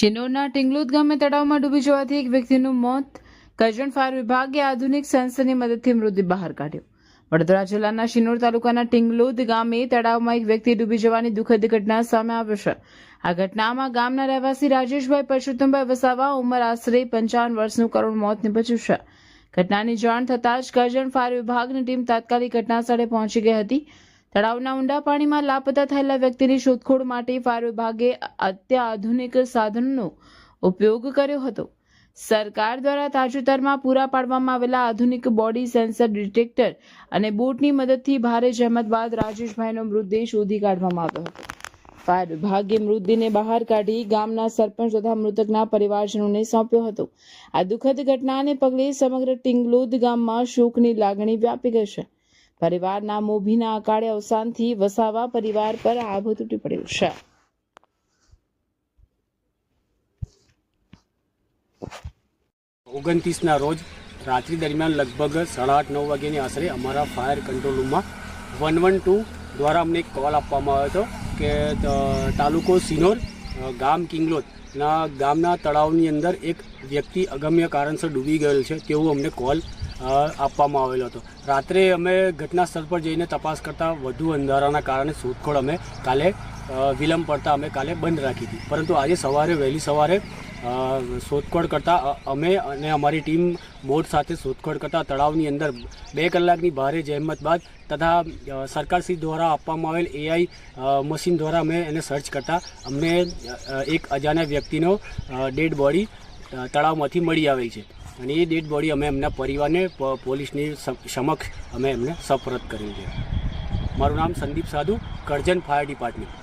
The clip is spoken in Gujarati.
શિનોરના ટિંગલુદ ગામે તળાવમાં ડૂબી જવાથી એક વ્યક્તિનું મોત. કરજણ ફાયર વિભાગે આધુનિક સેન્સરની મદદથી મૃતદેહ બહાર કાઢ્યો. વડોદરા જિલ્લાના શિનોર તાલુકાના ટિંગલુદ ગામે તળાવમાં એક વ્યક્તિ ડૂબી જવાની દુઃખદ ઘટના સામે આવી છે. આ ઘટનામાં ગામના રહેવાસી રાજેશભાઈ પરસોત્તમભાઈ વસાવા ઉંમર આશરે 55 વર્ષનું કરુણ મોત નીપજ્યું છે. ઘટનાની જાણ થતાં જ કરજણ ફાયર વિભાગની ટીમ તાત્કાલિક ઘટનાસ્થળે પહોંચી ગઈ હતી. તળાવના ઊંડા પાણીમાં લાપતા થયેલા વ્યક્તિની શોધખોળ માટે ફાયર વિભાગે અત્યાધુનિક સાધનોનો ઉપયોગ કર્યો હતો. સરકાર દ્વારા તાજેતરમાં પૂરા પાડવામાં આવેલા આધુનિક બોડી સેન્સર ડિટેક્ટર અને બોટની મદદથી ભારે જહેમત બાદ રાજેશભાઈનો મૃતદેહ શોધી કાઢવામાં આવ્યો હતો. ફાયર વિભાગે મૃતદેહને બહાર કાઢી ગામના સરપંચ તથા મૃતકના પરિવારજનોને સોંપ્યો હતો. આ દુઃખદ ઘટનાને પગલે સમગ્ર ટિંગલુદ ગામમાં શોકની લાગણી વ્યાપી ગઈ છે. પરિવારના મોભીના અકાળે અવસાનથી વસાવા પરિવાર પર આભ તૂટી પડ્યું છે. 29ના રોજ રાત્રિ દરમિયાન લગભગ 8:30-9 વાગ્યાની આશરે અમારા ફાયર કંટ્રોલ રૂમમાં 112 દ્વારા અમને એક કોલ આપવામાં આવ્યો હતો કે તાલુકો શિનોર ગામ કિંગલોદના ગામના તળાવની અંદર એક વ્યક્તિ અગમ્ય કારણસર ડૂબી ગયેલ છે તેવું અમને કોલ આપવામાં આવેલો હતો. રાત્રે અમે ઘટના સ્થળ પર જઈને તપાસ કરતાં વધુ અંધારાના કારણે શોધખોળ અમે કાલે વિલંબ પડતા અમે કાલે બંધ રાખી હતી. પરંતુ આજે સવારે વહેલી સવારે શોધખોળ કરતાં અમે અને અમારી ટીમ બોટ સાથે શોધખોળ કરતાં તળાવની અંદર 2 કલાકની ભારે જહેમત બાદ તથા સરકારશ્રી દ્વારા આપવામાં આવેલ AI મશીન દ્વારા અમે એને સર્ચ કરતાં અમને એક અજાણ્યા વ્યક્તિનો ડેડ બોડી તળાવમાંથી મળી આવેલ છે અને એ ડેડ બોડી અમે એમના પરિવારને પોલીસની સમક્ષ અમે એમને સપરત કરેલ છે. મારું નામ સંદીપ સાધુ, કરજણ ફાયર ડિપાર્ટમેન્ટ.